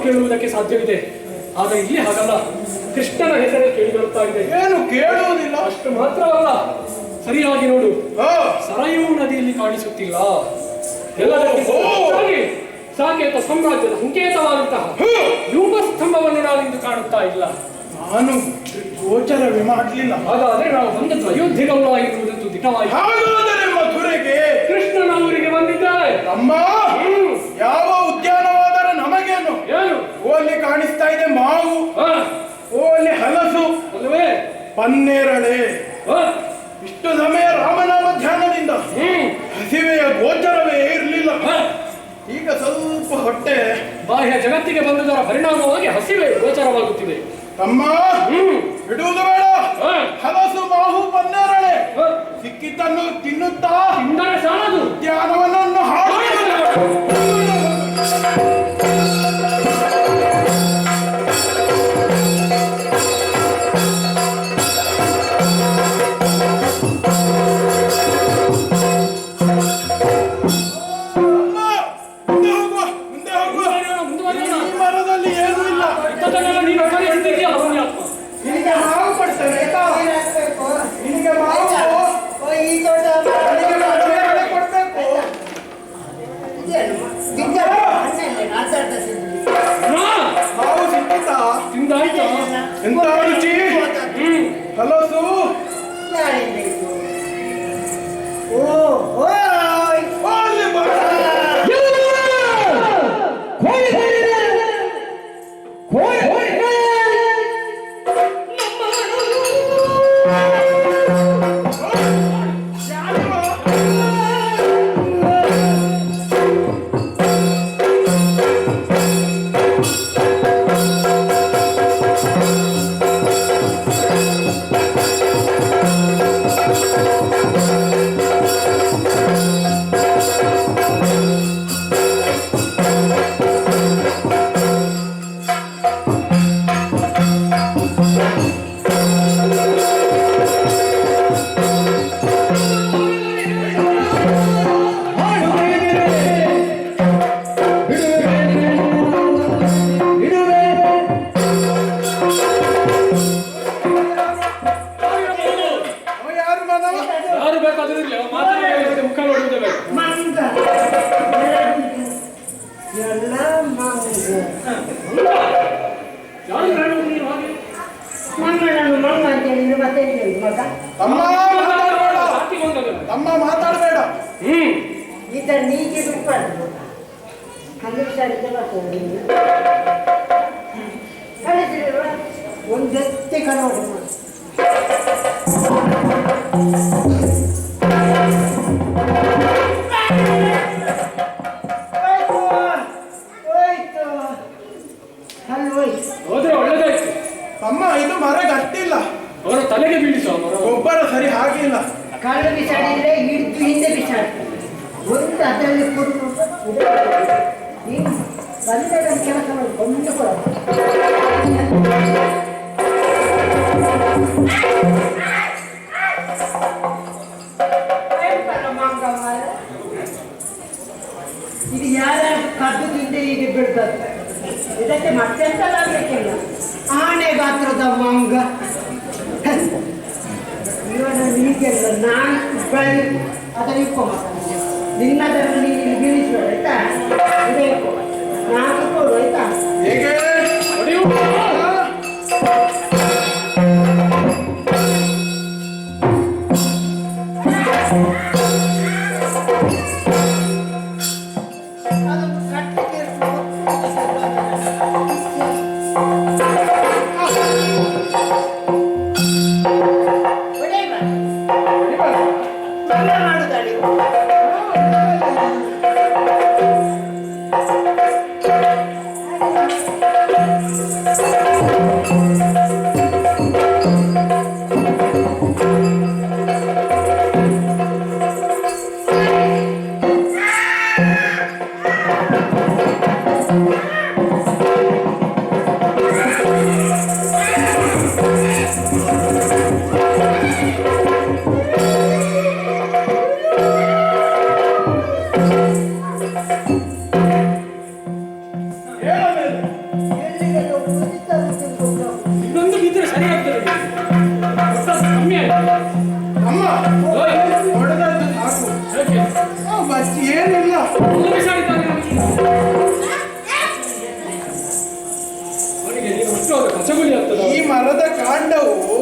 ಕೇಳುವುದಕ್ಕೆ ಸಾಧ್ಯವಿದೆ. ಆದರೆ ಇಲ್ಲಿ ಹಾಗಲ್ಲ, ಕೃಷ್ಣನ ಹೆಸರೇ ಕೇಳಿ ಬರುತ್ತಾ ಇದೆ. ಏನು ಕೇಳುವುದಿಲ್ಲ? ಅಷ್ಟು ಮಾತ್ರವಲ್ಲ, ಸರಿಯಾಗಿ ನೋಡು, ಸರಯೂ ನದಿಯಲ್ಲಿ ಕಾಣಿಸುತ್ತಿಲ್ಲ. ಎಲ್ಲದಕ್ಕೆ ಸಾಕೇತ ಸಾಮ್ರಾಜ್ಯದ ಸಂಕೇತವಾದಂತಹ ಸ್ತಂಭವನ್ನು ನಾವಿಂದು ಕಾಣುತ್ತಾ ಇಲ್ಲ. ನಾನು ಗೋಚರವೇ ಮಾಡಲಿಲ್ಲ. ಹಾಗಾದ್ರೆ ನಾವು ಬಂದದ್ದು ಅಯೋಧ್ಯೆಗಲ್ಲ ಎನ್ನುವುದಂತೂ ದಿಟವಾಯಿತು. ಹಾಗಾದರೆ ಮಥುರೆಗೆ ಕೃಷ್ಣನ ಊರಿಗೆ ಬಂದಿದ್ದಾರೆ. ಅಮ್ಮ, ಯಾವ ಉದ್ಯಾನವಾದರೆ ನಮಗೇನು? ಏನು? ಅಲ್ಲಿ ಕಾಣಿಸ್ತಾ ಇದೆ ಮಾವು, ಅಲ್ಲಿ ಹಲಸು, ಅಲ್ಲವೇ ಪನ್ನೇರಳೆ. ಇಷ್ಟು ಸಮಯ ರಾಮನಾಮ ಧ್ಯಾನದಿಂದ ಹಸಿವೆಯ ಗೋಚರವೇ ಇರಲಿಲ್ಲ. ಈಗ ಸ್ವಲ್ಪ ಹೊಟ್ಟೆ ಬಾಹ್ಯ ಜಗತ್ತಿಗೆ ಬಂದುದರ ಪರಿಣಾಮವಾಗಿ ಹಸಿವೆ ಗೋಚರವಾಗುತ್ತಿದೆ. ತಮ್ಮ, ಬಿಡುವುದು ಬೇಡ. ಹಲಸು, ಮಾವು, ಪನ್ನೇರಳೆ ಸಿಕ್ಕಿದ್ದನ್ನು ತಿನ್ನುತ್ತಾ ತಿಂದರೆ ಸಾಲದು, ಉದ್ಯಾನವನನ್ನು ಹಾಳು. ಎಂತ ರುಚಿ! ಹಲಸು ತಮ್ಮ ಮಾತಾಡಬೇಡ. ನೀಗೆ ಬಿಟ್ಬಾರ್ದು. ಒಂದೆತ್ತೆ ಕನ್ನಡ ಹೋದ್ರೆ ಒಳ್ಳೆದಾಯ್ತು. ತಮ್ಮ, ಇದು ಮರ ಗಟ್ಟಿಲ್ಲ. ಅವರ ತಲೆಗೆ ಬೀಳಿಸುವ ಗೊಬ್ಬರ ಸರಿ ಹಾಗಿಲ್ಲ. ಕಾಳು ಬಿಸಾಡಿದ್ರೆ ಹಿಡಿದು ಹಿಂದೆ ಬಿಸಾಡ್ತಾರೆ. ಒಂದು ಅದರಲ್ಲಿ ಕೊಟ್ಟು ಬಂದ ಕೆಲಸ ಮಾಡಿ ಕೊಂಡು ಕೊಡೋದು. ಇದು ಯಾರ್ಯಾರು ಕದ್ದು ತಿಂದೆ ಹೀಗೆ ಬಿಡ್ತಾರೆ. ಇದಕ್ಕೆ ಮತ್ತೆಂತಲಾಗಬೇಕಿಲ್ಲ. ಆನೆ ಗಾತ್ರದ ಮಂಗ ಇವನ ನೀಗೆಲ್ಲ ನಾನು ಬೆಳಿ ಅದನ್ನ ಇಟ್ಕೊ ಮಾತಾಡ್ತೀನಿ. ನಿನ್ನದನ್ನು ನೀನು ಬೀಳಿಸ್ಬೇಡ ಆಯ್ತಾ. ಇದೇ ಇಟ್ಕೊ ನಾನು ಕೊಡು ಆಯ್ತಾ. ಹೇಗೆ ಹಸಗುಳಿ ಆಗ್ತದ ಈ ಮರದ ಕಾಂಡವು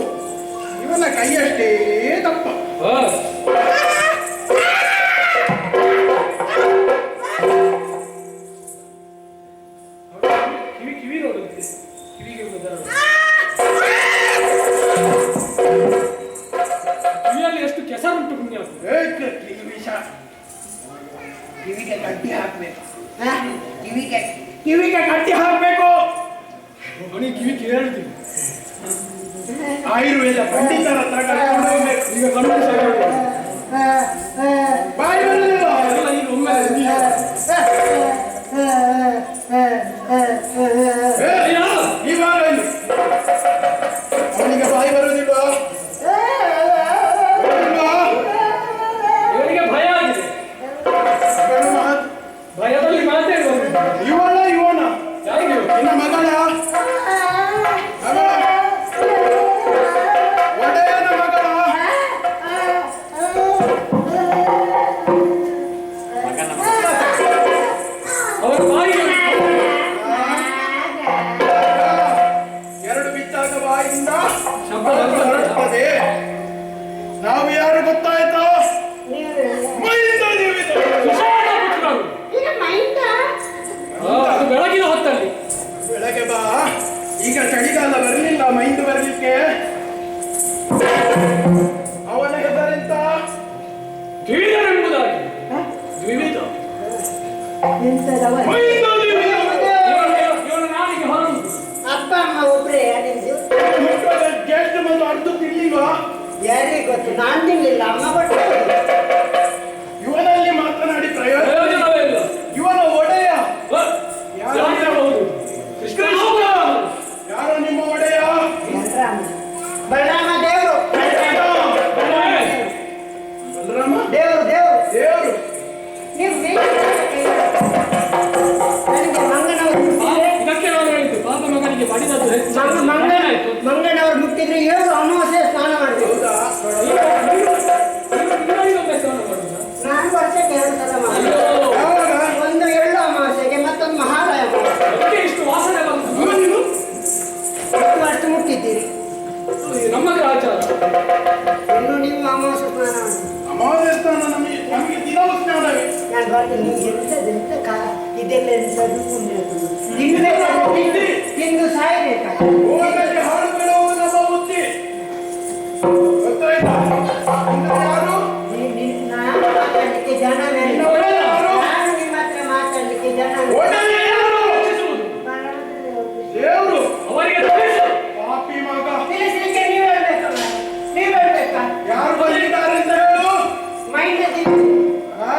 ಇವನ ಕೈಯಷ್ಟೇ ದಪ್ಪ. ಕಿವಿ ಕಿವಿ ನೋಡುತ್ತೆ ಕಿವಿಗೆ ಕಿವಿಯಲ್ಲಿ ಎಷ್ಟು ಕೆಸರುಂಟು ಪುಣ್ಯ. ಕಿವಿ ವಿಷ, ಕಿವಿಗೆ ಕಟ್ಟಿ ಹಾಕ್ಬೇಕು. ಹಾ? ಕಿವಿಗೆ ಕಟ್ಟಿ ಹಾಕ್ಬೇಕು. ಅವನಿಗೆ ಕಿವಿ ಕೇಳ್ತೀವಿ ಆಯುರ್ವೇದ ಪಂಡಿತರ ಹತ್ರ ಕರ್ಕೊಂಡು ಹೋಗ್ಬೇಕು. ಈಗ ಕಣ್ಣು ಸಾಕಾಗಿದೆ. ಬಾಯಿ ಬರಲಿಲ್ಲ. ಎಲ್ಲ ಈಗ ಒಮ್ಮೆ ಇವಾಗ ಅವನಿಗೆ ಬಾಯಿ ಬರುವುದಿಲ್ಲ. ಇವರಿಗೆ ಭಯ ಆಗಿದೆ. ಭಯದಲ್ಲಿ ಮಾತೇ ಇವನ ಯಾರಿಗೆ ನಿನ್ನ ಮಗಳ ಒಡೆಯನ ಮಗಳ ಅವರ ಬಾಯಿಗೆ ಎರಡು ಬಿಟ್ಟಾಗ ಬಾಯಿಂದ ಶಬ್ದ ಹೊರಡ್ತದೆ. ನಾವು ಯಾರು ಗೊತ್ತಾಯ್ತಾ? ಮೈಂದ ಜೀವಿತ. ಅದು ಬೆಳಗಿನ ಹೊತ್ತಲ್ಲಿ ಬೆಳಗ್ಗೆ ಬಾ. ಈಗ ಚಳಿಗಾಲ ಬರಲಿಲ್ಲ ಮೈಂದು ಬರಲಿಕ್ಕೆ. ಅವನ ಹೆಸರೆಂತ? ದ್ವಿವಿಧರೆಂಬುದಾಗಿ ದ್ವಿವಿಧ ಮೈಂದ ಜೀವಿತ. ಇವನ ನಾಲಿಗೆ ಹೊರಡು. ಅಪ್ಪ ಅಮ್ಮ ಒಬ್ರೇ ಜ್ಯೇಷ್ಠ ಮತ್ತು ಅರ್ಧ ತಿನ್ಲಿಲ್ವಾ? ಯಾರಿಗೆ ಗೊತ್ತು? ನಾನ್ ತಿನ್ಲಿಲ್ಲ, ಅಮ್ಮ ಕೊಟ್ಟು. ಇವನಲ್ಲಿ ಮಾತನಾಡಿ ಪ್ರಯೋಜನ. ಪ್ರಯೋಜನವೇ ಇಲ್ಲ. ಇವನ ಒಡೆಯ ಯಾರಿರಬಹುದು? ಕೃಷ್ಣ ಯಾರು ನಿಮ್ಮ ಒಡೆಯ? ಬಲರಾಮ ದೇವರು, ಬಲರಾಮ ದೇವರು ದೇವರು ದೇವರು. ನೀವು ನನಗೆ ಮಂಗನವರು ಮುಟ್ಟಿದ್ರೆ, ಇದಕ್ಕೆ ನಾನು ಹೇಳಿದ್ದು ಪಾಪ ಮಗನಿಗೆ ಬಡಿದದ್ದು ಹೆಚ್ಚು. ಮಂಗನವರು ಮುಟ್ಟಿದ್ರೆ 7 ಅಮಾವಾಸ್ಯೆ ಸ್ನಾನ ಮಾಡ್ಬೇಕು. ಹೌದಾ? ನಾನು ವರ್ಷಕ್ಕೆ 2 ಸಲ ಮಾಡ್ತೀನಿ. ಯಾವಾಗ? ಒಂದು ಎಳ್ಳು ಅಮಾವಾಸ್ಯೆಗೆ, ಮತ್ತೊಂದು ಮಹಾಲಯ ಅಮಾವಾಸ್ಯೆಗೆ. ಇಷ್ಟು ವಾಸನೆ ಬಂತು. ಅಷ್ಟು ಮುಟ್ಟಿದ್ದೀರಿ. ನಮ್ಮ ಆಚಾರ. ಇನ್ನು ನೀವು ಅಮಾವಾಸ್ಯೆ ಸ್ನಾನ ಮಾಡಿ. ಅಮಾವಾಸ್ಯೆ ಸ್ನಾನ ನಮಗೆ ದಿನವೂ ಸ್ನಾನವೇ. ನಾನು ಬರ್ತೀನಿ. ನಿಮ್ಗೆ ಎಂತ ಕಾಲ ಇದೆಲ್ಲ ಎಂಥದ್ದು ಪುಣ್ಯ ತಿನ್ಬೇಕು, ತಿಂದು ಸಾಯ್ಬೇಕಾ? ಹೋಗದಲ್ಲಿ ಹಾಡು ಬಿಡುವುದು ನಮ್ಮ ಬುದ್ಧಿ. ಗೊತ್ತಾಯ್ತಾ? ಇನ್ನು ಯಾರು? ನಾನು ಮಾತಾಡ್ಲಿಕ್ಕೆ ಜನವೇ ಇಲ್ಲ. ನಾನು ನಿಮ್ಮ ಹತ್ರ ಮಾತಾಡ್ಲಿಕ್ಕೆ ಜನವೇ ಇಲ್ಲ. ಒಡೆಯ ಯಾರು? ದೇವರು. ಅವರಿಗೆ ತಿಳಿಸು. ಪಾಪಿ ಮಗ. ತಿಳಿಸ್ಲಿಕ್ಕೆ ನೀವು ಹೇಳ್ಬೇಕಲ್ಲ, ನೀವು ಹೇಳ್ಬೇಕಾ? ಯಾರು ಬಂದಿದ್ದಾರೆ ಅಂತ ಹೇಳು. ಮೈಂಡ್ ತಿಂದು ಆ?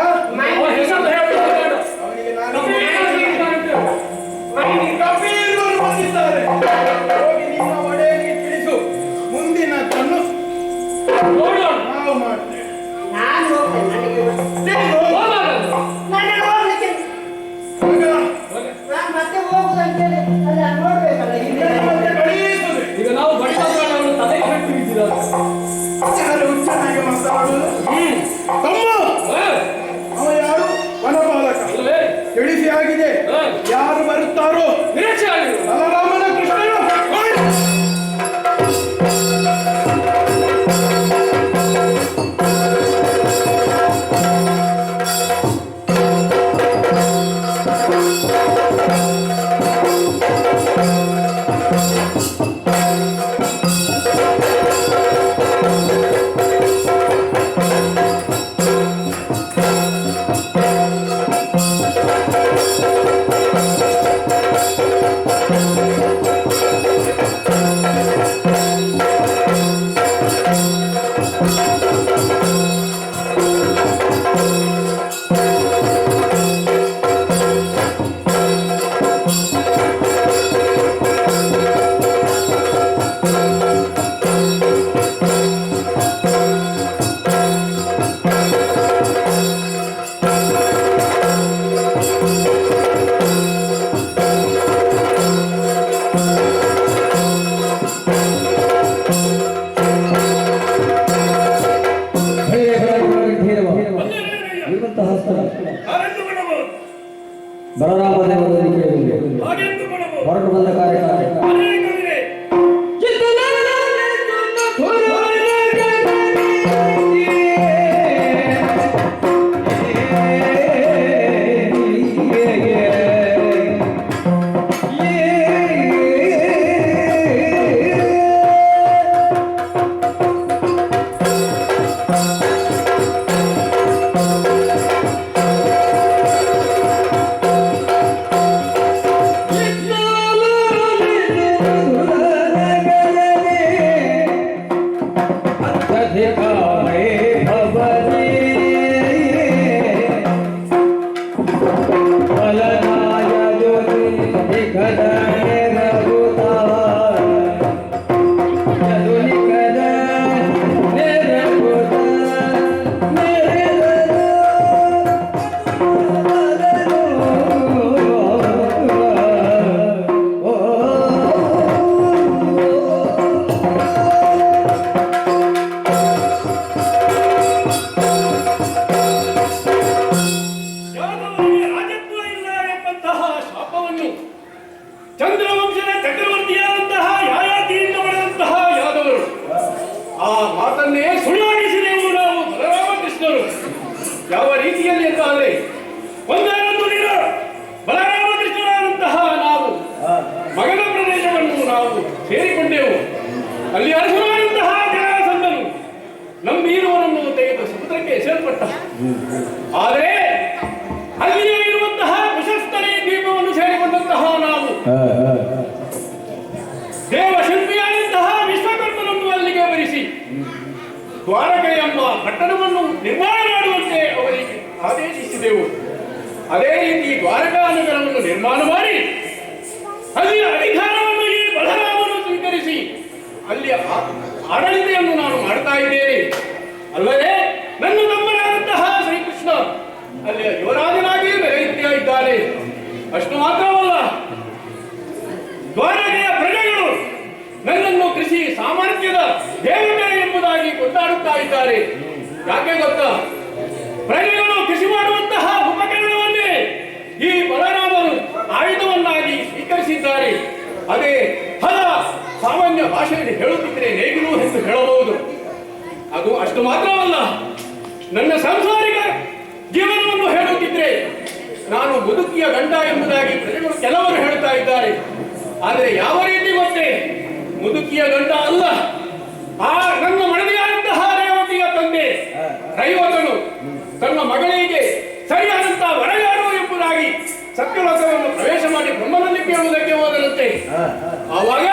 ಅವರ ಹೆಸರು ಹೇಳೋದು ಬೇಡ. ಅವನಿಗೆ ನಾನು ಮೈಂಡ್ ಕಬೀರರು ಬಂದಿದ್ದಾರೆ. ಹೋಗಿ ನಿಮ್ಮ ಒಡೆಯನಿಗೆ ತಿಳಿಸು. ಮುಂದಿನದನ್ನು ನೋಡೋಣ. ನಾವು ಮಾಡ್ತೇವೆ. ನಾನು ಹೋಗ್ತೇನೆ. ನನಗೆ ತಿಳಿಸು. ನನಗೆ ಹೋಗ್ಲಿಕ್ಕೆ ಮಗ, ನಾನು ಮತ್ತೆ ಹೋಗುದಂತೇಳಿ ಅಲ್ಲ ನೋಡ್ಬೇಕಲ್ಲ. ಇದನ್ನು ಮತ್ತೆ ಕಳುಹಿಸುವೆ. ಈಗ ನಾವು ಬಡಿದವರನ್ನು ತಲೆಗೆ ಕಟ್ಟಿ ಬಿದ್ದಿದ್ದಾರೆ. ಯಾರು ಹುಚ್ಚನಾಗಿ ಮಾತನಾಡುವುದು? ತಮ್ಮ ಅವ ಯಾರು? ವನಪಾಲಕ. ಅಲ್ಲವೇ? ತಿಳಿಸಿ ಆಗಿದೆ. ಯಾರು ಬರುತ್ತಾರೋ? ನಿರೀಕ್ಷೆ ಆಗಿದೆ. ಬಲರಾಮನ ಕೃಷ್ಣನು. ನಾವು ಸೇರಿಕೊಂಡೆವು. ಅಲ್ಲಿ ಅರಸನಾದಂತಹ ಜರಾಸಂಧನು ನಮ್ಮೀರುವರನ್ನು ತೆಗೆದು ಸಮುದ್ರಕ್ಕೆ ಎಸೆಯಲ್ಪಟ್ಟ. ಆದರೆ ಅಲ್ಲಿಯೇ ಇರುವಂತಹ ಪ್ರಶಸ್ತನೇ ದೀಪವನ್ನು ಸೇರಿಕೊಂಡಂತಹ ನಾವು ದೇವಶಿಲ್ಪಿಯಾದಂತಹ ವಿಶ್ವಕರ್ಮನನ್ನು ಅಲ್ಲಿಗೆ ಬರಿಸಿ ದ್ವಾರಕೆ ಎಂಬ ಪಟ್ಟಣವನ್ನು ನಿರ್ಮಾಣ ಮಾಡುವಂತೆ ಅವರಿಗೆ ಆದೇಶಿಸಿದೆವು. ಅದೇ ರೀತಿ ದ್ವಾರಕಾ ನಗರವನ್ನು ನಿರ್ಮಾಣ ಮಾಡಿ ಅಲ್ಲಿಯ ಅಧಿಕಾರವನ್ನು ಈ ಬಲರಾಮನು ಸ್ವೀಕರಿಸಿ ಅಲ್ಲಿಯ ಆಡಳಿತೆಯನ್ನು ನಾನು ಮಾಡ್ತಾ ಇದ್ದೇನೆ. ಅಲ್ಲದೆ ನನ್ನ ತಮ್ಮನಾದಂತಹ ಶ್ರೀಕೃಷ್ಣ ಅಲ್ಲಿಯ ಯುವರಾಜನಾಗಿ ಮೆರೆಯುತ್ತಾ ಇದ್ದಾನೆ. ಅಷ್ಟು ಮಾತ್ರವಲ್ಲ, ದ್ವಾರಕೆಯ ಪ್ರಜೆಗಳು ನನ್ನನ್ನು ಕೃಷಿ ಸಾಮರ್ಥ್ಯದ ದೇವತೆ ಎಂಬುದಾಗಿ ಕೊಂಡಾಡುತ್ತಾ ಇದ್ದಾರೆ. ಯಾಕೆ ಗೊತ್ತಾ? ಪ್ರಜೆಗಳು ಕೃಷಿ ಮಾಡುವಂತಹ ಉಪಕರಣವನ್ನೇ ಈ ಬಲರಾಮನು ಆಯುಧವನ್ನಾಗಿ ಸ್ವೀಕರಿಸಿದ್ದಾರೆ. ಅದೇ ಫಲ ಸಾಮಾನ್ಯ ಭಾಷೆಯಲ್ಲಿ ಹೇಳುತ್ತಿದ್ದರೆ ನೇಗಿಲು ಎಂದು ಹೇಳಬಹುದು. ಅದು ಅಷ್ಟು ಮಾತ್ರವಲ್ಲ, ನನ್ನ ಸಾಂಸಾರಿಕ ಜೀವನವನ್ನು ಹೇಳುತ್ತಿದ್ರೆ ನಾನು ಮುದುಕಿಯ ಗಂಡ ಎಂಬುದಾಗಿ ಪ್ರಜೆಗಳು ಕೆಲವರು ಹೇಳ್ತಾ ಇದ್ದಾರೆ. ಆದರೆ ಯಾವ ರೀತಿ ಗೊತ್ತೇ? ಮುದುಕಿಯ ಗಂಡ ಅಲ್ಲ, ಆ ನನ್ನ ಮಡದಿಯಾದಂತಹ ರೇವತಿಯ ತಂದೆ ರೈವತನು ತನ್ನ ಮಗಳಿಗೆ ಸರಿಯಾದಂತಹ ವರ ಯಾರು ಎಂಬುದಾಗಿ ಸತ್ಯಲೋಕವನ್ನು ಪ್ರವೇಶ ಮಾಡಿ ಬ್ರಹ್ಮನಲ್ಲಿ ಕೇಳುವುದಕ್ಕೆ ಹೋದರಂತೆ. ಆವಾಗ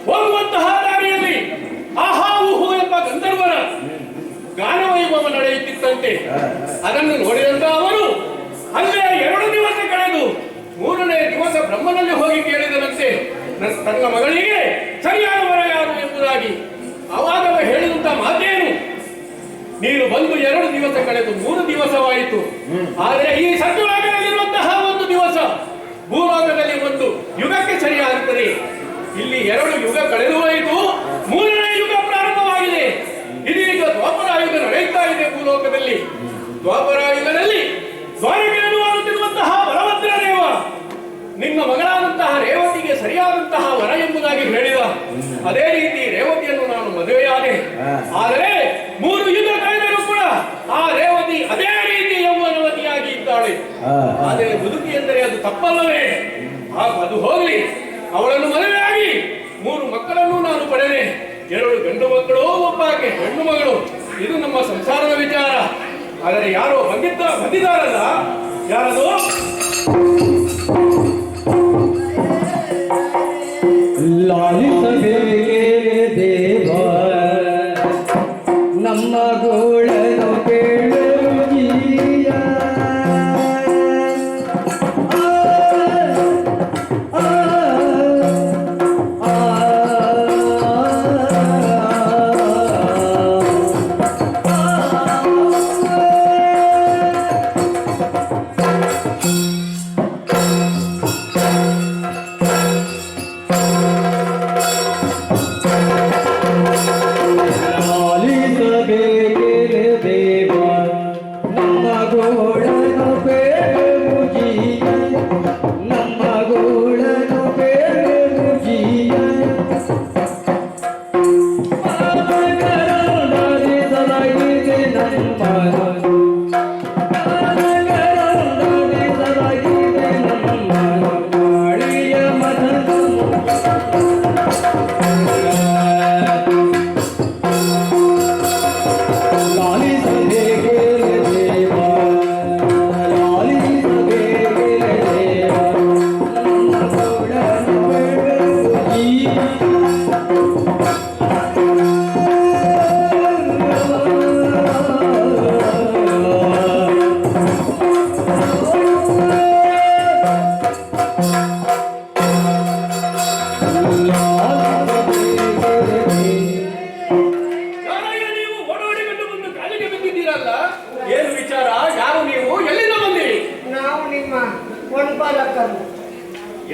ಹೋಗುವಂತಹ ದಾರಿಯಲ್ಲಿ ಆಹಾ ಊಹು ಎಂಬ ಗಂಧರ್ವರ ಗಾನವೈಭವ ನಡೆಯುತ್ತಿತ್ತಂತೆ. ಅದನ್ನು ನೋಡಿದಂತ ಅವರು ಅಲ್ಲೇ 2 ದಿವಸ ಕಳೆದು 3ನೇ ದಿವಸ ಬ್ರಹ್ಮನಲ್ಲಿ ಹೋಗಿ ಕೇಳಿದರಂತೆ ತನ್ನ ಮಗಳಿಗೆ ಸರಿಯಾದ ವರ ಯಾರು ಎಂಬುದಾಗಿ. ಆವಾಗ ಹೇಳಿದಂತ ಮಾತೇನು? ನೀನು ಬಂದು 2 ದಿವಸ ಕಳೆದು 3 ದಿವಸವಾಯಿತು. ಆದರೆ ಈ ಸತ್ಯಲೋಕದಲ್ಲಿರುವಂತಹ 1 ದಿವಸ ಭೂಲೋಕದಲ್ಲಿ 1 ಯುಗಕ್ಕೆ ಸರಿಯಾಗುತ್ತದೆ. ಇಲ್ಲಿ 2 ಯುಗ ಕಳೆದು ಹೋಯಿತು, 3ನೇ ಯುಗ ಪ್ರಾರಂಭವಾಗಿದೆ. ಇದೀಗ ದ್ವಾಪರಾಯುಗ ನಡೆಯುತ್ತಾ ಇದೆ ಭೂಲೋಕದಲ್ಲಿ. ದ್ವಾಪರಾಯುಗದಲ್ಲಿ ದ್ವಾರಕೆಯನ್ನು ಆಳುತ್ತಿರುವಂತಹ ಬಲಭದ್ರ ದೇವ ನಿನ್ನ ಮಗಳಾದಂತಹ ರೇವತಿಗೆ ಸರಿಯಾದಂತಹ ವರ ಎಂಬುದಾಗಿ ಹೇಳಿದ. ಅದೇ ರೀತಿ ರೇವತಿಯನ್ನು ನಾನು ಮದುವೆಯಾದೆ. ಆದರೆ 3 ಯುಗ ಕಳೆದರೂ ಕೂಡ ಆ ರೇವತಿ ಅದೇ ರೀತಿ ಯೌವನವತಿಯಾಗಿ ಇದ್ದಾಳೆ. ಆದರೆ ಮುದುಕಿ ಎಂದರೆ ಅದು ತಪ್ಪಲ್ಲವೇ? ಅದು ಹೋಗಲಿ, ಅವಳನ್ನು ಮದುವೆಯಾಗಿ 3 ಮಕ್ಕಳನ್ನು ನಾನು ಪಡೆದೆ. 2 ಗಂಡು ಮಕ್ಕಳು, ಒಬ್ಬಾಕೆ ಹೆಣ್ಣು ಮಗಳು. ಇದು ನಮ್ಮ ಸಂಸಾರದ ವಿಚಾರ. ಆದರೆ ಯಾರೋ ಬಂದಿದ್ದಾರಲ್ಲ, ಯಾರದು? ಲಾಲಿಸಬೇಕೆ ದೇವ ನಮ್ಮ ಗೋಳನು ಕೇಳುವುದೀಯ.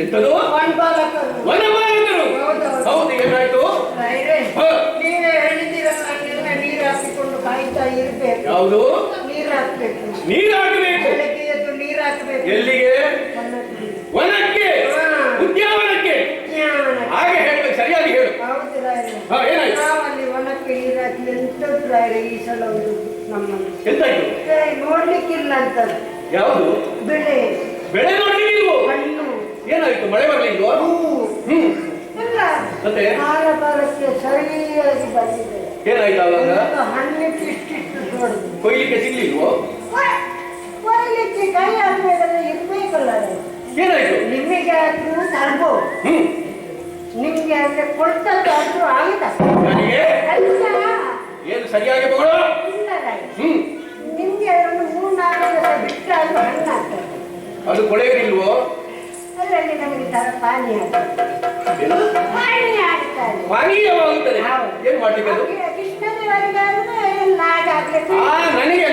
ಎಂತದು? ವನಪಾಲಕರು. ಹೌದು, ಏನಾಯ್ತು? ನೀವೇ ಹೇಳಿದ್ದೀರಲ್ಲ, ನೀರು ಹಾಕಿಕೊಂಡು ಕಾಯ್ತಾ ಇರ್ಬೇಕು. ಯಾವುದು? ನೀರು ಹಾಕ್ಬೇಕು. ನೀರು ಹಾಕಬೇಕು. ಬೆಳಗ್ಗೆ ಎದ್ದು ನೀರು ಹಾಕಬೇಕು. ಎಲ್ಲಿಗೆ? ವನಕ್ಕೆ, ಉದ್ಯಾನವನಕ್ಕೆ. ಹಾಗೆ ಹೇಳ್ಬೇಕು, ಸರಿಯಾಗಿ ಹೇಳು. ಹೌದು ರಾಯರೇ. ಏನಾಯ್ತು? ನಾವಲ್ಲಿ ವನಕ್ಕೆ ನೀರು ಹಾಕಿ ಎಂತದ್ದು ರಾಯರೇ ಈ ಸಲ ಒಂದು ನಮ್ಮನ್ನು ಎಂತಾಯ್ತು? ನೋಡ್ಲಿಕ್ಕಿಲ್ಲ ಅಂತ. ಯಾವುದು? ಬೆಳೆ ಬೆಳೆ ನೋಡ್ಲಿಕ್ಕಿಲ್ವೋ? ಹಣ್ಣು ಏನಾಯ್ತು? ಮಳೆ ಬರ್ಲಿಲ್ವೋ? ಅಲ್ಲ ಮತ್ತೆ ಆರಬಾರಕ್ಕೆ ಸರಿಯಾಗಿ ಬಂದಿದೆ. ಏನಾಯ್ತು ಅವಾಗ? ಹಣ್ಣಿಗೆ ಇಷ್ಟಿಷ್ಟು ದೊಡ್ಡದು. ಕೊಯ್ಲಿಕ್ಕೆ ಸಿಗ್ಲಿಲ್ವೋ? ಕೊಯ್ಲಿಕ್ಕೆ ಕೈ ಹಾಕ್ಬೇಕಾದ್ರೆ ಇರ್ಬೇಕಲ್ಲ ಅದು. ಏನಾಯ್ತು? ನಿಮಗೆ ಆದ್ರೂ ತರ್ಬೋದು, ನಿಮ್ಗೆ ಅಂದ್ರೆ ಕೊಡ್ತದ್ದಾದ್ರೂ ಆಗಿದೆ. ನನಗೆ ಅಲ್ಲ ಏನು ಸರಿಯಾಗಿ ಮಗಳು? ಇಲ್ಲ ನಿಮ್ಗೆ ಒಂದು 3-4 ದಿವಸ ಬಿಟ್ಟು ಅದು ಹಣ್ಣಾಗ್ತದೆ. ಅದು ಕೊಳೆಗಿಲ್ವೋ? ಅದರಲ್ಲಿ ನಮಗೆ ಪಾನಿ ಆಗ್ತದೆ. ಪಾನಿ ಆಗ್ತದೆ. ಪಾನೀಯವಾಗುತ್ತದೆ. ಹೌದು. ಏನ್ ಮಾಡ್ಲಿಕ್ಕೆ ಅದು? ಕೃಷ್ಣದೇವರಿಗಾದ್ರೆ ಎಲ್ಲ ಹಾಗಾಗ್ಲಿಕ್ಕೆ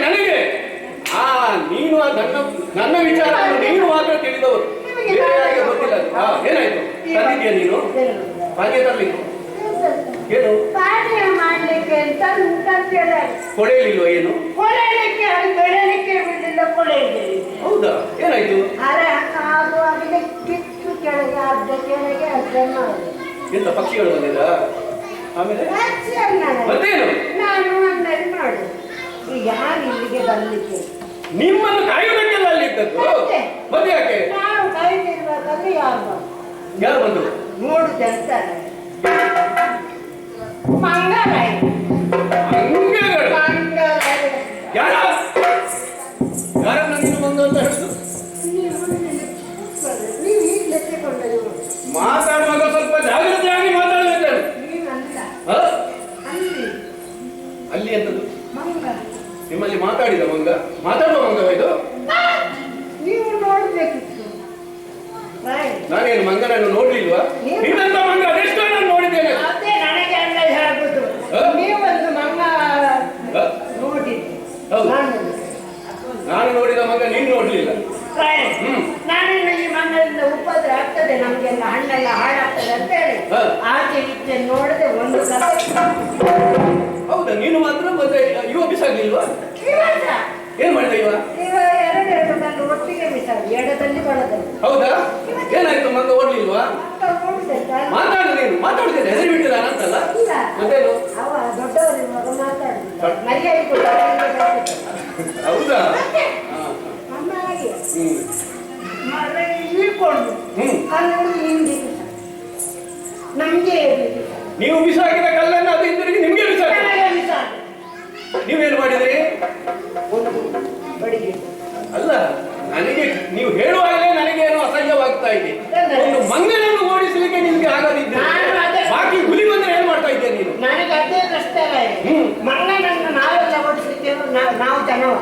ನನಗೆ ನೀನು ನನ್ನ ವಿಚಾರವನ್ನು ನೀನು ಮಾತ್ರ ತಿಳಿದವರು, ಬೇರೆ ಯಾರಿಗೆ ಗೊತ್ತಿಲ್ಲ. ಏನಾಯ್ತು? ತಂದಿದ್ಯಾ ನೀನು ಪಾನೀಯ ತರ್ಲಿಕ್ಕೆ? ಏನು ಪಾನೀಯ ಮಾಡ್ಲಿಕ್ಕೆ ಅಂತ ಉಂಟಂತೇಳಿ ಕೊಳೆಯಲಿಲ್ವ? ಏನು ಕೊಳೆಯಲಿಕ್ಕೆ ಅದು ಬೆಳೆಯಲಿಕ್ಕೆ ಬಿಡಲಿಲ್ಲ, ಕೊಳೆಯಿದೆ. ಹೌದಾ? ಏನಾಯ್ತು? ಅರೆ ಅದು ಅದಕ್ಕೆ ಕಿತ್ತು ಕೆಳಗೆ ಅರ್ಧ ಕೆಳಗೆ ಅದನ್ನು ಎಂತ ಪಕ್ಷಿಗಳು ಬಂದಿದ? ಆಮೇಲೆ ಮತ್ತೇನು? ನಾನು ಅಂದಲ್ಲಿ ಮಾಡು. ಈಗ ಯಾರು ಇಲ್ಲಿಗೆ ಬರ್ಲಿಕ್ಕೆ? ನಿಮ್ಮನ್ನು ಕಾಯುವುದಕ್ಕೆಲ್ಲ ಅಲ್ಲಿ ಇದ್ದದ್ದು. ಮತ್ತೆ ಯಾಕೆ? ನಾವು ಕಾಯ್ತಿರ್ಬೇಕಾದ್ರೆ ಯಾರು ಬಂದು ನೋಡುದು ಅಂತಾರೆ ಮಂಗಳಾಯ ಯಾರನ್ನ ನೀನು ಬಂದು ಅಂತ ಹೇಳಿದ್ರು? ನೀವು ಈಗಲೇ ತಗೊಂಡು ಮಾತಾಡುವಾಗ ಸ್ವಲ್ಪ ಜಾಗ್ರತೆಯಾಗಿ ಮಾತಾಡಬೇಕು. ನೀನಲ್ಲ ಅಲ್ಲಿ ಅಲ್ಲಿ ಎಂತದ್ದು? ಮಂಗ ನಿಮ್ಮಲ್ಲಿ ಮಾತಾಡಿದ ಮಂಗ? ಮಾತಾಡುವ ಮಂಗವ ಇದು? ನೀವು ನೋಡ್ಬೇಕಿತ್ತು. ನಾನೇನು ಮಂಗನನ್ನು ನೋಡ್ಲಿಲ್ವಾ? ಇನ್ನಂತ ಮಂಗ ಅದೆಷ್ಟೋ ನಾನು ನೋಡಿದ್ದೇನೆ. ಅದೇ ನನಗೆ ಅಲ್ಲ ಹೇಳ್ಬೋದು. ನೀವೊಂದು ಮಂಗ ನೋಡಿದ್ದೆ. ನಾನು ನೋಡಿದ ಮಂಗ ನೀನು ನೋಡ್ಲಿಲ್ಲ. ನಾನೇನು ಈ ಮಂಗದಿಂದ ಉಪದ್ರ ಆಗ್ತದೆ, ನಮ್ಗೆಲ್ಲ ಹಣ್ಣೆಲ್ಲ ಹಾಳಾಗ್ತದೆ ಅಂತ ಹೇಳಿ ಆಚೆ ಈಚೆ ನೋಡದೆ ಒಂದು ಹೌದಾ? ನೀನು ಮಾತ್ರ ಮತ್ತೆ ಇವ ಬಿಸಾಗ್ಲಿಲ್ವಾ? ಏನ್ ಮಾಡಿದ ಇವ? ಎರಡು ಕಲ್ಲು ಒಟ್ಟಿಗೆ ಬಿಸಾಡಿ, ಎಡದಲ್ಲಿ ಬಡದಲ್ಲಿ. ಹೌದಾ? ಏನಾಯ್ತು? ಮಂಗ ಓಡ್ಲಿಲ್ವಾ? ಮಾತಾಡು, ನೀನು ಮಾತಾಡ್ತೇನೆ. ಹೆಸರು ಬಿಟ್ಟಿಲ್ಲ ಅಂತಲ್ಲ ಮತ್ತೇನು? ಅವ ದೊಡ್ಡವರಿರುವಾಗ ಮಾತಾಡ ಮರ್ಯಾದೆ ಹೌದಾ? ಇಳ್ಕೊಂಡು ಕಲ್ಲನ್ನು ಹಿಂದೆ ನಮ್ಗೆ ನೀವು ಬಿಸಾಕಿದ ಕಲ್ಲನ್ನು ಅದು ಹಿಂದಿರುಗಿ ನಿಮ್ಗೆ ಬಿಸಾಕ. ನೀವೇನು ಮಾಡಿದ್ರಿ? ಅಲ್ಲ, ನನಗೆ ನೀವು ಹೇಳುವಾಗಲೇ ನನಗೇನು ಅಸಹ್ಯವಾಗ್ತಾ ಇದೆ. ಒಂದು ಮಂಗನನ್ನು ಓಡಿಸಲಿಕ್ಕೆ ನಿಮ್ಗೆ ಆಗೋದಿದ್ರೆ ಬಾಕಿ ಹುಲಿ ಬಂದ್ರೆ ಏನ್ ಮಾಡ್ತಾ ಇದ್ದೆ ನೀನು? ನನಗೆ ಅದೇ ಕಷ್ಟ ಮಂಗನನ್ನು ನಾವೆಲ್ಲ ಓಡಿಸ್ಲಿಕ್ಕೆ ನಾವು ಜನವ,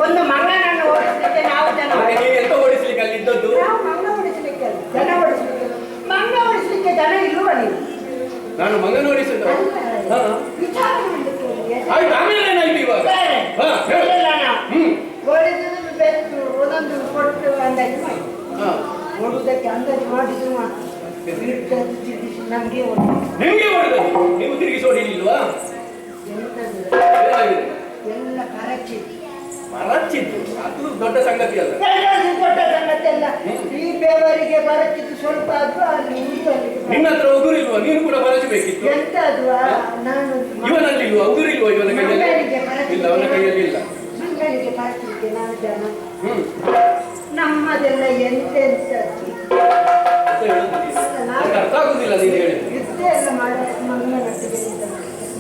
ಒಂದು ಮಂಗನನ್ನು ಓಡಿಸ್ಲಿಕ್ಕೆ ನಾವು ಜನವ. ನೀವು ಎಂತ ಓಡಿಸ್ಲಿಕ್ಕೆ ಅಲ್ಲಿ ಇದ್ದದ್ದು? ನಾವು ಮಂಗ ಓಡಿಸ್ಲಿಕ್ಕೆ ಅಲ್ಲ, ಜನ ಓಡಿಸ್ಲಿಕ್ಕೆ. ಮಂಗ ಓಡಿಸ್ಲಿಕ್ಕೆ ಜನ ಇಲ್ವ ನೀವು? ನಾನು ಮಂಗನ ಓಡಿಸಿದ್ದ. ವಿಚಾರ ಆಯ್ತು, ಆಮೇಲೆ ಏನಾಯ್ತು ಇವಾಗ? ಓಡಿಸಿದ್ರು ಬೇಕು, ಒಂದೊಂದು ಕೊಟ್ಟು ಅಂದಾಜು ಮಾಡಿ ಓಡುವುದಕ್ಕೆ ಅಂದಾಜು ಮಾಡಿದ್ರು ಮಾತ್ರ ನಮ್ಗೆ ನಿಮ್ಗೆ ಹೊಡೆದದ್ದು. ನೀವು ತಿರುಗಿಸಿ ಹೊಡಿಲಿಲ್ವಾ? ಎಲ್ಲ ಕರಚಿತ್ತು. ಮರಚಿದ್ದು ಅದು ದೊಡ್ಡ ಸಂಗತಿ ಅಲ್ಲ. ದೊಡ್ಡ ಸಂಗತಿ ಅಲ್ಲ. ಈ ಬೇವರಿಗೆ ಬರಚಿದ್ದು ಸ್ವಲ್ಪ ಆದ್ರೂ ಅಲ್ಲಿ ನಿನ್ನ ಹತ್ರ ಉಗುರಿಲ್ವಾ? ನೀನು ಕೂಡ ಬರಚಬೇಕಿತ್ತು. ಎಂತ ಅದು? ನಾನು ಇವನಲ್ಲಿ ಇಲ್ವಾ? ಉಗುರಿಲ್ವಾ ಇವನ ಕೈಯಲ್ಲಿ? ಇಲ್ಲ, ಅವನ ಕೈಯಲ್ಲಿ ಇಲ್ಲ. ಮಂಗಳಿಗೆ ಬರಚಿದ್ದೆ ನಾವು ಜನ. ನಮ್ಮದೆಲ್ಲ ಎಂತೆಂತ ಅರ್ಥ ಆಗುದಿಲ್ಲ ನೀನು ಹೇಳಿ. ಯುದ್ಧ ಎಲ್ಲ ಮಾಡೋಕ್ಕೆ ಮಂಗನಟ್ಟಿಗೆ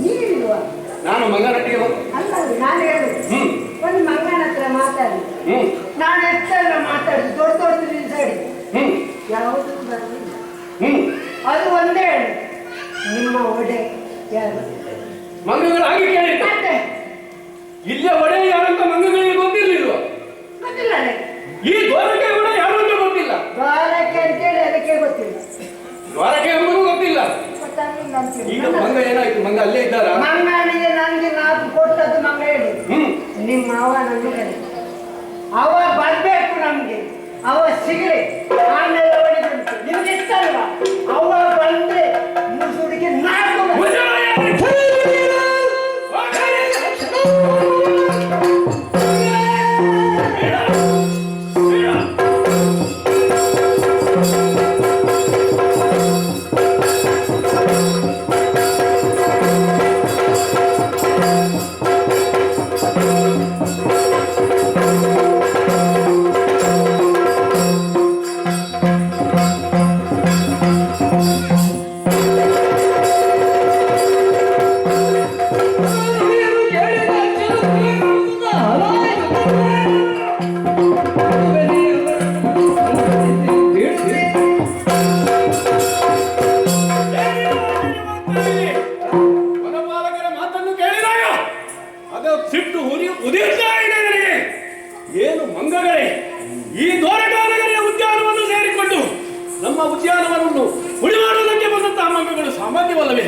ನೀವಿಲ್ವಾ? ನಾನು ಮಂಗನಟ್ಟಿಗೆ ಅಲ್ಲ, ನಾನು ಹೇಳುದು ಒಂದು ಮಂಗನ ಹತ್ರ ಮಾತಾಡಿ ನಾನು ಎಷ್ಟೆಲ್ಲ ಮಾತಾಡಿದ್ದು ದೊಡ್ಡ ದೊಡ್ಡ ನಿಲ್ಸಾಡಿ ಯಾವುದು ಬರಲಿಲ್ಲ. ಅದು ಒಂದೇ ಹೇಳಿ, ನಿಮ್ಮ ಒಡೆ ಯಾರು? ಮಂಗಗಳು ಹಾಗೆ ಕೇಳಿದ್ದ. ಮತ್ತೆ ಇಲ್ಲೇ ಒಡೆ ಯಾರಂತ ಮಂಗಗಳಿಗೆ ಗೊತ್ತಿರ್ಲಿಲ್ವ? ಗೊತ್ತಿಲ್ಲ ಈ ದ್ವಾರಕೆ ಕೂಡ ಯಾರು ಅಂತ ಗೊತ್ತಿಲ್ಲ. ದ್ವಾರಕೆ ಅಂತೇಳಿ ಅದಕ್ಕೆ ಗೊತ್ತಿಲ್ಲ. ದ್ವಾರಕೆ ಎಂಬುದು ಗೊತ್ತಿಲ್ಲ. ಈಗ ಮಂಗ ಏನಾಯ್ತು? ಮಂಗ ಅಲ್ಲೇ ಇದ್ದಾರ? ಮಂಗನಿಗೆ ನನಗೆ ನಾಲ್ಕು ಕೊಟ್ಟದ್ದು ಮಂಗ ಹೇಳಿ ನಿಮ್ಮ ಅವ ನನ್ನ ಕಡೆ ಅವ ಬರ್ಬೇಕು, ನಮ್ಗೆ ಅವ ಸಿಗಲಿ, ಆಮೇಲೆ ಹೊಡಿಬೇಕು. ನಿಮ್ಗೆ ಇಷ್ಟ ಅಲ್ವಾ? ಅವ ಬಂದ್ರೆ ಮುಸುಡಿಗೆ ನಾಲ್ಕು ಮಂಗಗಳನ್ನು ಹುಡಿ ಮಾಡುವುದಕ್ಕೆ ಬಂದಂತಹ ಮಂಗಗಳು ಸಾಮಾನ್ಯವಲ್ಲವೇ?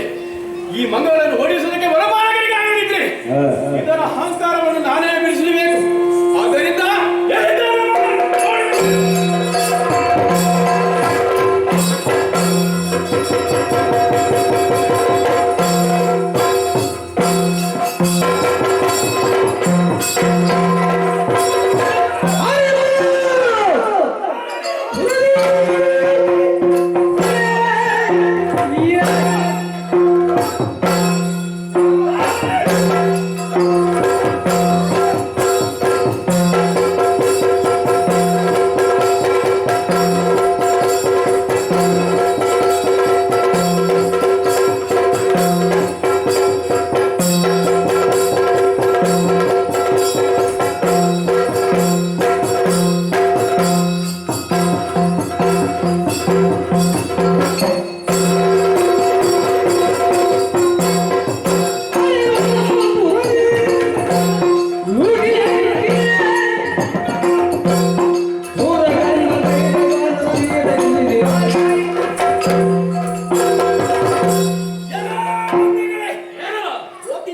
ಈ ಮಂಗಗಳನ್ನು ಓಡಿಸುವುದಕ್ಕೆ ಹೊರಮಾನಗರಿಗಾಗಲಿದ್ರೆ ಇದರ ಅಹಂಕಾರವನ್ನು ನಾನೇ ಬಿಡಿಸಲೇಬೇಕು. ಆದ್ದರಿಂದ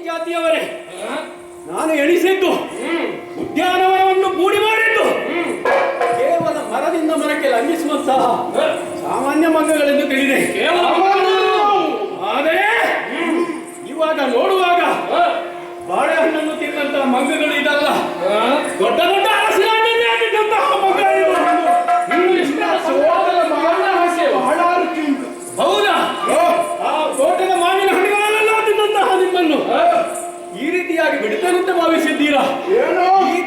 ಜಾತಿಯವರೇ, ನಾನು ಎಣಿಸಿದ್ದು ಉದ್ಯಾನವನವನ್ನು ಗೂಡಿ ಮಾಡಿದ್ದು ಕೇವಲ ಮರದಿಂದ ಮರಕ್ಕೆ ಲಂಘಿಸುವಂತಹ ಸಾಮಾನ್ಯ ಮಂಗಗಳೆಂದು ತಿಳಿದೆ. ಆದರೆ ಇವಾಗ ನೋಡುವಾಗ ಬಾಳೆಹಣ್ಣನ್ನು ತಿನ್ನಂತಹ ಮಂಗಗಳು ಇದಲ್ಲ, ದೊಡ್ಡ ದೊಡ್ಡ ಹಸಿರನ್ನೇ ತಿನ್ನಂತಹ ಮಂಗಗಳು. ಬಹಳ ರುಚಿ ಉಂಟು. ಹೌದಾ? ಆ ತೋಟದ ಮಾವಿನ ಹಣ್ಣುಗಳನ್ನೆಲ್ಲ ತಿನ್ನಂತಹ ನಿಮ್ಮನ್ನು ಈ ರೀತಿಯಾಗಿ ಬಿಡುತ್ತೇನಂತ ಭಾವಿಸಿದ್ದೀರಾ? ಏನೋ ಈ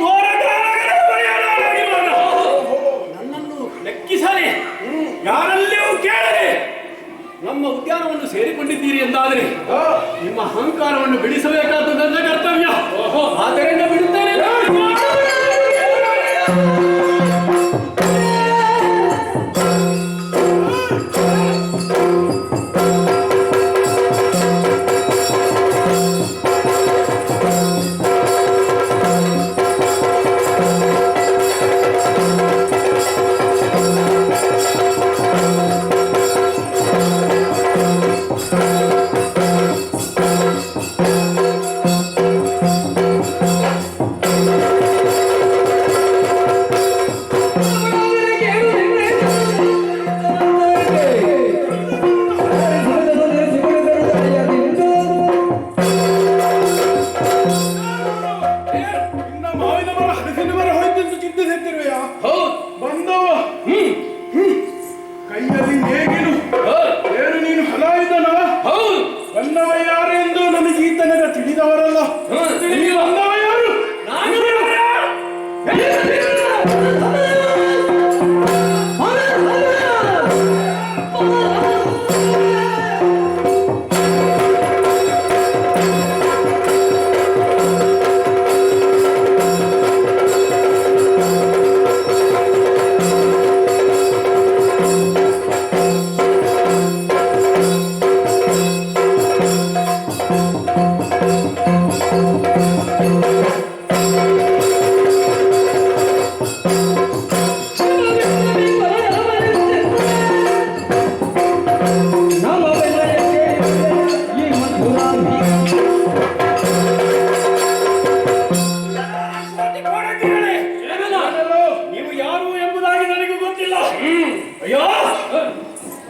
ನನ್ನನ್ನು ಲೆಕ್ಕಿಸದೆ ಯಾರಲ್ಲಿಯೂ ಕೇಳದೆ ನಮ್ಮ ಉದ್ಯಾನವನ್ನು ಸೇರಿಕೊಂಡಿದ್ದೀರಿ ಎಂದಾದರೆ ನಿಮ್ಮ ಅಹಂಕಾರವನ್ನು ಬಿಡಿಸಬೇಕಾದ ನನ್ನ ಕರ್ತವ್ಯ. ಆದ್ದರಿಂದ ಬಿಡುತ್ತೇನೆ. ಇನ್ನ ಮಾವಿನ ಮರ ಹಲಸಿನ ಮರ ಹೋಯ್ತೆಂದು ಚಿಂತಿಸುತ್ತಿರುವೆಯಾ? ಬಂದವ ಕೈಯಲ್ಲಿ ನೇಗಿಲು ಏನು ನೀನು ಹಲಾಯಿದನ? ಬಂದವ ಯಾರೆಂದು ನನಗೆ ಈ ತನಕ ತಿಳಿದವರಲ್ಲ. ನೀನು ಬಂದವ ಯಾರು? ನೀವು ಯಾರು ಎಂಬುದಾಗಿ ನನಗೆ ಗೊತ್ತಿಲ್ಲ. ಅಯ್ಯೋ,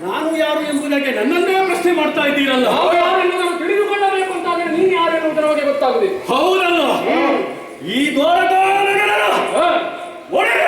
ನಾನು ಯಾರು ಎಂಬುದಾಗಿ ನನ್ನನ್ನೇ ಪ್ರಶ್ನೆ ಮಾಡ್ತಾ ಇದ್ದೀರಲ್ಲ. ತಿಳಿದುಕೊಳ್ಳಬೇಕು ಅಂತಾದ್ರೆ ನೀನು ಯಾರು ಎನ್ನುವುದರ ಬಗ್ಗೆ ಗೊತ್ತಾಗುದಿಲ್ಲ. ಹೌದಲ್ಲ? ಈ ದ್ವಾರಕಾನಗರದ ಒಡೆಯ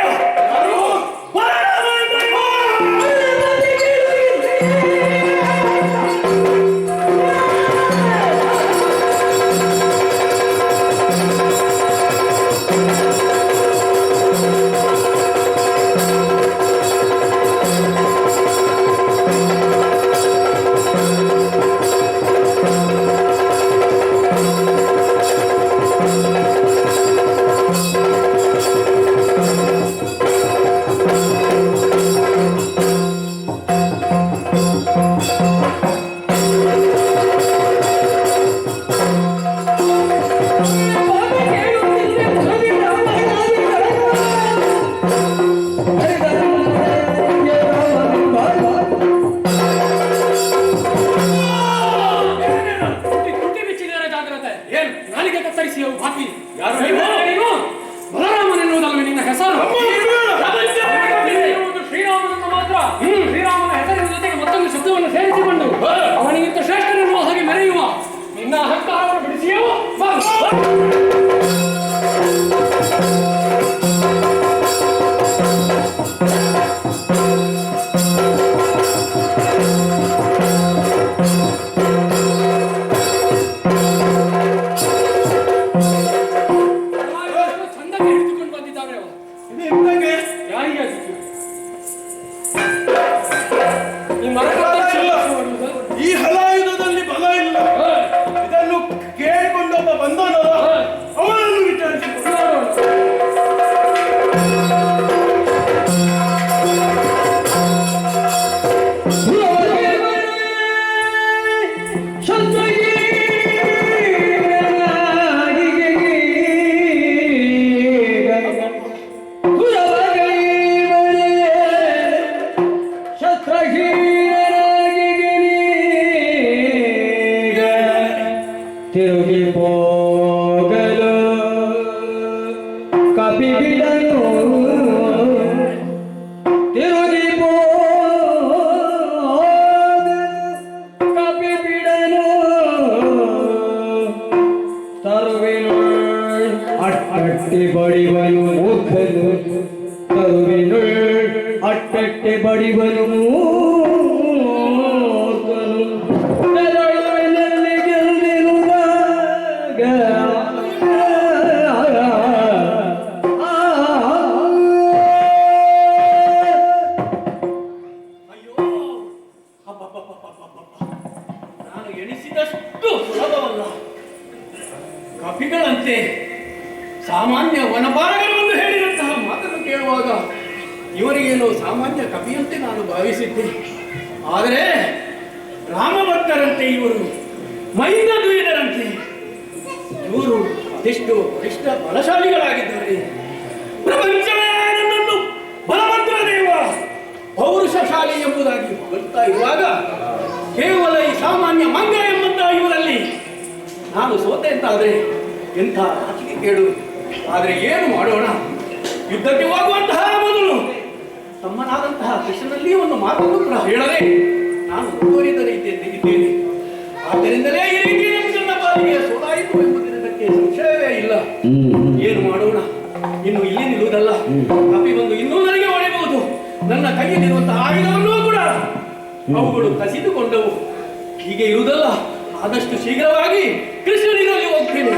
ಇಲ್ಲ. ಈ ಹಲಾಯುಧದಲ್ಲಿ ಬಲ ಇಲ್ಲ. ಇದನ್ನು ಕೇಳಿಕೊಂಡೊಬ್ಬ ಬಂದನಲ್ಲ, ಅವನನ್ನು ವಿಚಾರಿಸಿಕೊಂಡು ತಿರುಗಿ ಹೋಗಲು ಕಪಿ ಬಿಡನು ತಿರುಗಿ ಹೋಗಲು ಕಪಿ ಬಿಡನು ತರುವಿನು ಅಟ್ಟಟ್ಟಿ ಬಡಿವನು ಮೂರ್ಖನು ತರುವಿನು ಅಟ್ಟಟ್ಟಿ ಬಡಿವನು ಮೂರ್ಖನು ನಾನು ಎಣಿಸಿದಷ್ಟು ಸುಲಭವಲ್ಲ. ಕಪಿಗಳಂತೆ ಸಾಮಾನ್ಯ ವನಪಾಲಕರನ್ನು ಹೇಳಿದಂತಹ ಮಾತನ್ನು ಕೇಳುವಾಗ ಇವರಿಗೇನು ಸಾಮಾನ್ಯ ಕಪಿಯಂತೆ ನಾನು ಭಾವಿಸಿದ್ದೆ. ಆದರೆ ರಾಮಭಕ್ತರಂತೆ ಇವರು, ಮೈಂದ ದ್ವೀಡರಂತೆ ಇವರು ಅದೆಷ್ಟು ಬಲಿಷ್ಠ ಬಲಶಾಲಿಗಳಾಗಿದ್ದಾರೆ. ಪ್ರಪಂಚವೇ ನನ್ನನ್ನು ಬಲಭದ್ರ ದೇವ ಪೌರುಷಶಾಲಿ ಎಂಬುದಾಗಿ ಹೊಗಳ್ತಾ ಇರುವಾಗ ಕೇವಲ ಈ ಸಾಮಾನ್ಯ ಮಂಗ ಎಂಬಂತಹ ಇವರಲ್ಲಿ ನಾನು ಸೋತೆ ಅಂತಾದರೆ ಎಂಥ ನಾಚಿಕೆ ಕೇಳು. ಆದರೆ ಏನು ಮಾಡೋಣ, ಯುದ್ಧಕ್ಕೆ ಹೋಗುವಂತಹ ಮೊದಲು ತಮ್ಮನಾದಂತಹ ಕೃಷ್ಣನಲ್ಲಿ ಒಂದು ಮಾತನ್ನು ಕೂಡ ಹೇಳದೆ ನಾನು ಮುಂದುವರಿದ ರೀತಿಯಲ್ಲಿ ಇದ್ದೇನೆ. ಆದ್ದರಿಂದಲೇ ಈ ರೀತಿ ನನ್ನ ಪಾಲಿಗೆ ಸೋಲಾಯಿತು ಎಂಬುದಕ್ಕೆ ಸಂಶಯವೇ ಇಲ್ಲ. ಏನು ಮಾಡೋಣ, ಇನ್ನು ಇಲ್ಲಿ ನಿಲ್ಲುವುದಲ್ಲ. ಕಪಿ ಬಂದು ಇನ್ನೂ ನನಗೆ ಹೊಡೆಯಬಹುದು. ನನ್ನ ಕೈಯಲ್ಲಿರುವಂತಹ ಆಯುಧವನ್ನೂ ಕೂಡ ಅವುಗಳು ಕಸಿದುಕೊಂಡವು. ಹೀಗೆ ಇರುವುದಲ್ಲ, ಆದಷ್ಟು ಶೀಘ್ರವಾಗಿ ಕೃಷ್ಣನಿಗಾಗಿ ಹೋಗ್ತೇನೆ.